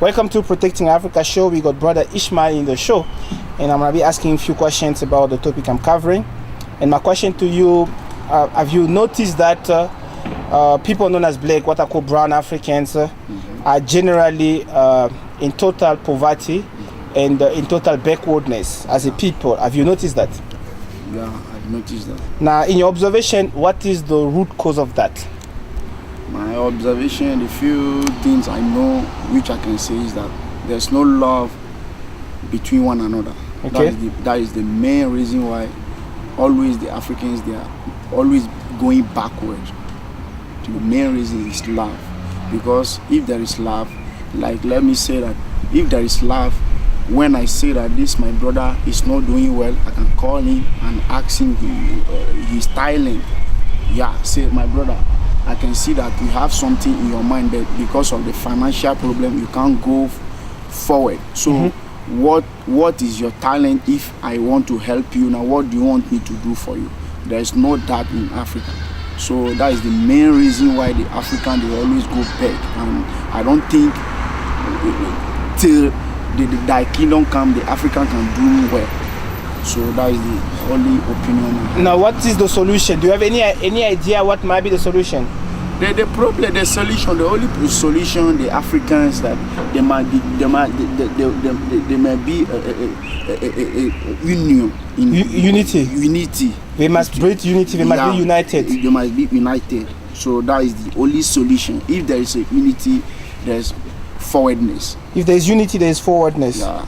Welcome to Protecting Africa show. We got brother Ishmael in the show, and I'm gonna be asking a few questions about the topic I'm covering. And my question to you: have you noticed that people known as black, what I call brown Africans, are generally in total poverty and in total backwardness as a people? Have you noticed that? Yeah, I've noticed that. Now, in your observation, what is the root cause of that? My observation, the few things I know which I can say is that there's no love between one another. Okay. That is the main reason why always the Africans, they are always going backward. The main reason is love. Because if there is love, like let me say that if there is love, when I say that this my brother is not doing well, I can call him and ask him his styling. Yeah, say my brother, I can see that you have something in your mind that because of the financial problem you can't go forward. So what is your talent? If I want to help you now, what do you want me to do for you? There is no that in Africa. So that is the main reason why the African, they always go back. And I don't think till the kingdom come, the African can do well. So that is the only opinion. Now, what is the solution? Do you have any idea what might be the solution? The problem, the solution, the only solution, the Africans, that there might be a union. Unity. They must breed unity. They must be united. They must be united. So that is the only solution. If there is a unity, there is forwardness. If there is unity, there is forwardness. Yeah.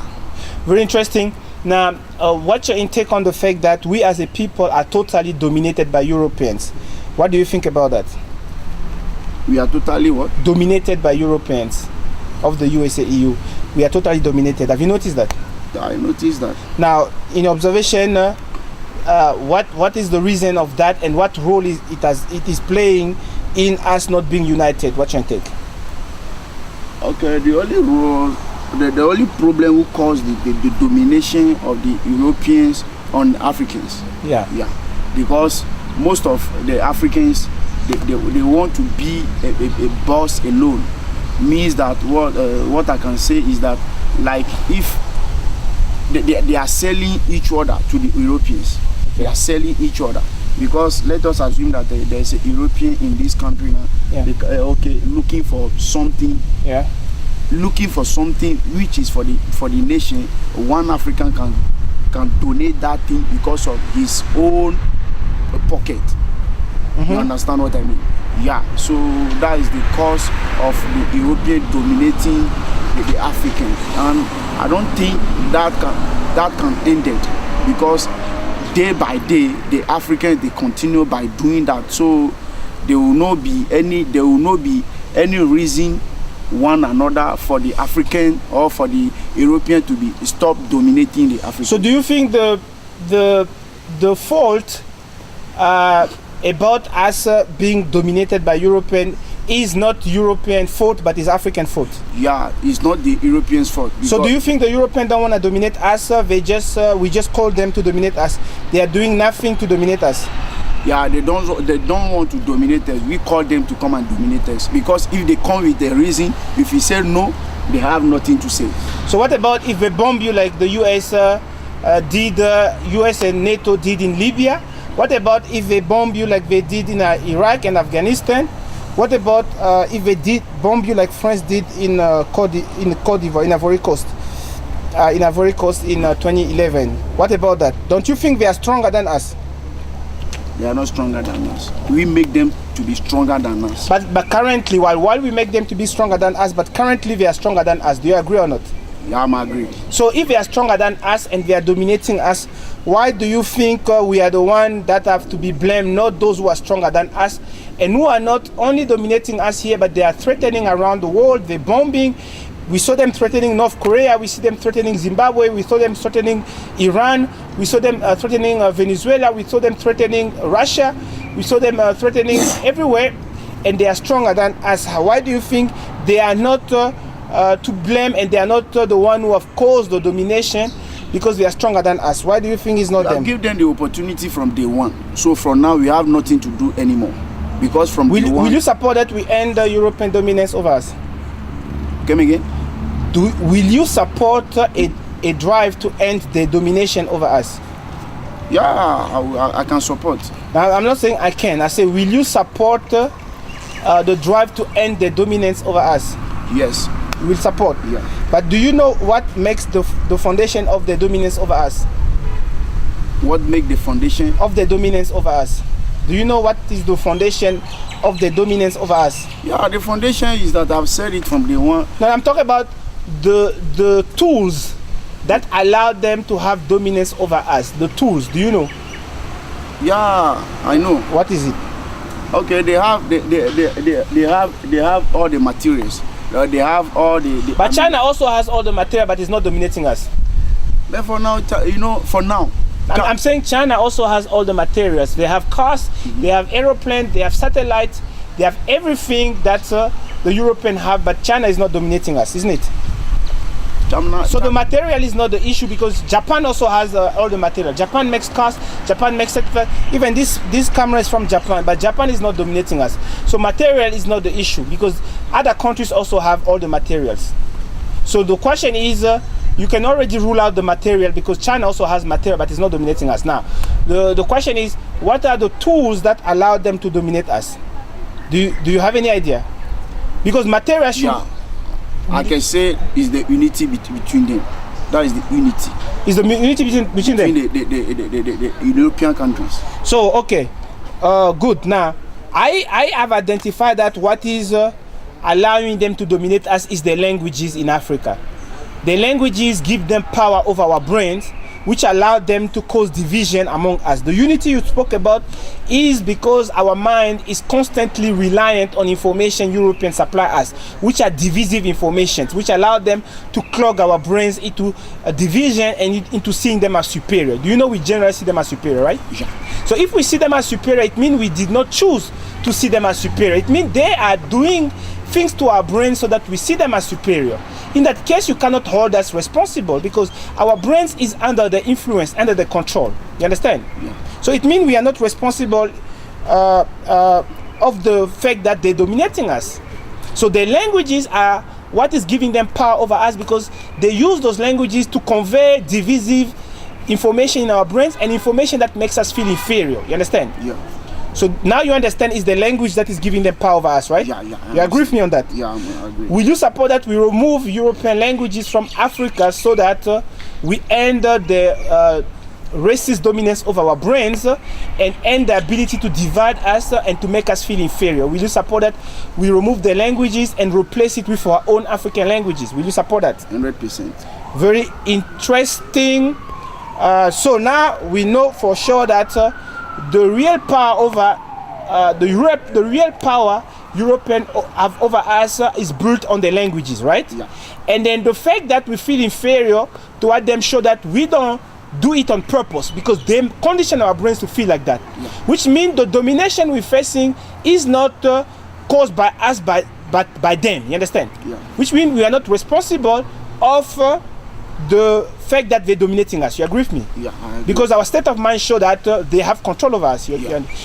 Very interesting. Now, what's your intake on the fact that we as a people are totally dominated by Europeans? What do you think about that? We are totally what? Dominated by Europeans of the USA, EU. We are totally dominated. Have you noticed that? I noticed that. Now, in observation, what is the reason of that, and what role it is playing in us not being united? What's your take? Okay, the only role, the only problem who caused the domination of the Europeans on Africans. Yeah. Because most of the Africans, they want to be a boss alone. Means that what I can say is that, like, if they are selling each other to the Europeans, they are selling each other. Because let us assume that there is a European in this country now. Yeah. Looking for something. Yeah. Looking for something which is for the nation. One African can donate that thing because of his own pocket. You understand what I mean? Yeah. So that is the cause of the European dominating the Africans, and I don't think that can end it, because day by day the Africans, they continue by doing that. So there will not be any reason one another for the African or for the European to be stop dominating the African. So do you think the fault about us being dominated by European is not European fault, but is African fault? Yeah, it's not the Europeans' fault. So do you think the Europeans don't want to dominate us? We just call them to dominate us. They are doing nothing to dominate us. Yeah, they don't want to dominate us. We call them to come and dominate us, because if they come with a reason, if we say no, they have nothing to say. So what about if they bomb you like the US did, US and NATO did in Libya? What about if they bomb you like they did in Iraq and Afghanistan? What about if they did bomb you like France did in Côte d'Ivoire, in Ivory Coast, in 2011? What about that? Don't you think they are stronger than us? They are not stronger than us. We make them to be stronger than us. But currently, while we make them to be stronger than us, but currently they are stronger than us. Do you agree or not? Yeah, I'm agree. So if they are stronger than us and they are dominating us, why do you think we are the one that have to be blamed, not those who are stronger than us, and who are not only dominating us here, but they are threatening around the world? They're bombing. We saw them threatening North Korea. We see them threatening Zimbabwe. We saw them threatening Iran. We saw them threatening Venezuela. We saw them threatening Russia. We saw them threatening everywhere, and they are stronger than us. Why do you think they are not to blame, and they are not the one who have caused the domination? Because they are stronger than us. Why do you think it's not them? Give them the opportunity from day one. So from now we have nothing to do anymore. Because from day one, will you support that we end the European dominance over us? Come again? Will you support a drive to end the domination over us? Yeah, I can support. Now, I'm not saying I can. I say, will you support the drive to end the dominance over us? Yes. You will support? Yeah. But do you know what makes the foundation of the dominance over us? What makes the foundation? Of the dominance over us. Do you know what is the foundation of the dominance over us? Yeah, the foundation is that I've said it from day one. Now, I'm talking about the tools that allow them to have dominance over us. The tools, do you know? Yeah, I know. What is it? Okay, they have all the materials. They have all the But China also has all the material, but it's not dominating us. But for now, for now. I'm saying China also has all the materials. They have cars, they have aeroplanes, they have satellites, they have everything that the Europeans have, but China is not dominating us, isn't it? So the material is not the issue, because Japan also has all the material. Japan makes cars, Japan makes satellites. Even this camera is from Japan, but Japan is not dominating us. So material is not the issue, because other countries also have all the materials. So the question is, you can already rule out the material, because China also has material, but it's not dominating us. Now, the question is, what are the tools that allow them to dominate us? Do you have any idea? Because material should... Yeah. I can say is the unity between them. That is the unity. Is the unity between them? The European countries. So, okay. Good. Now, I have identified that what is allowing them to dominate us is the languages in Africa. The languages give them power over our brains, which allow them to cause division among us. The unity you spoke about is because our mind is constantly reliant on information Europeans supply us, which are divisive informations, which allow them to clog our brains into a division and into seeing them as superior. Do you know we generally see them as superior, right? Yeah. So if we see them as superior, it means we did not choose to see them as superior. It means they are doing things to our brains so that we see them as superior. In that case, you cannot hold us responsible, because our brains is under the influence, under the control. You understand? Yeah. So it means we are not responsible of the fact that they're dominating us. So the languages are what is giving them power over us, because they use those languages to convey divisive information in our brains, and information that makes us feel inferior. You understand? Yeah. So now you understand it's the language that is giving them power over us, right? Yeah. You agree with me on that? Yeah, I agree. Will you support that we remove European languages from Africa so that we end the racist dominance of our brains and end the ability to divide us and to make us feel inferior? Will you support that we remove the languages and replace it with our own African languages? Will you support that? 100%. Very interesting. So now we know for sure that the real power over the real power Europeans have over us is built on the languages, right? Yeah. And then the fact that we feel inferior toward them show that we don't do it on purpose, because they condition our brains to feel like that. Yeah. Which means the domination we're facing is not caused by us, but by them. You understand? Yeah. Which means we are not responsible of the fact that they're dominating us. You agree with me? Yeah, I agree. Because our state of mind show that they have control over us.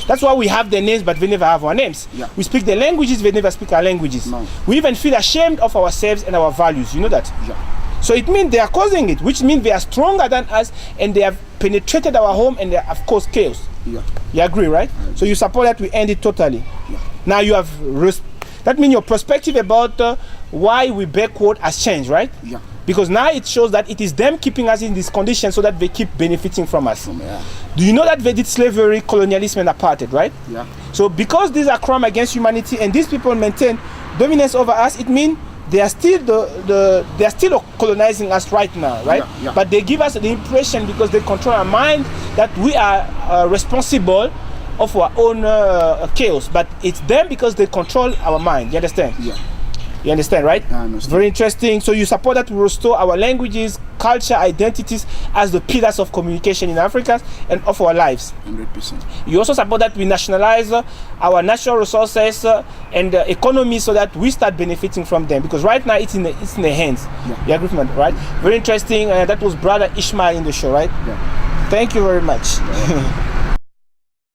That's why we have their names, but we never have our names. Yeah. We speak the languages, they never speak our languages. No. We even feel ashamed of ourselves and our values. You know that? Yeah. So it means they are causing it, which means they are stronger than us, and they have penetrated our home, and they have caused chaos. Yeah. You agree, right? I agree. So you support that we end it totally. Yeah. Now you have that means your perspective about why we backward has changed, right? Yeah. Because now it shows that it is them keeping us in this condition so that they keep benefiting from us. Yeah. Do you know that they did slavery, colonialism, and apartheid, right? Yeah. So because these are crimes against humanity and these people maintain dominance over us, it means they are still they are still colonizing us right now, right? Yeah, yeah. But they give us the impression, because they control our mind, that we are responsible of our own chaos. But it's them because they control our mind. You understand? Yeah. You understand, right? I understand. Very interesting. So you support that we restore our languages, culture, identities as the pillars of communication in Africa and of our lives. 100%. You also support that we nationalize our natural resources and economy so that we start benefiting from them, because right now it's in the hands. Yeah. You agree with me, right? Very interesting. That was Brother Ishmael in the show, right? Yeah. Thank you very much. Yeah.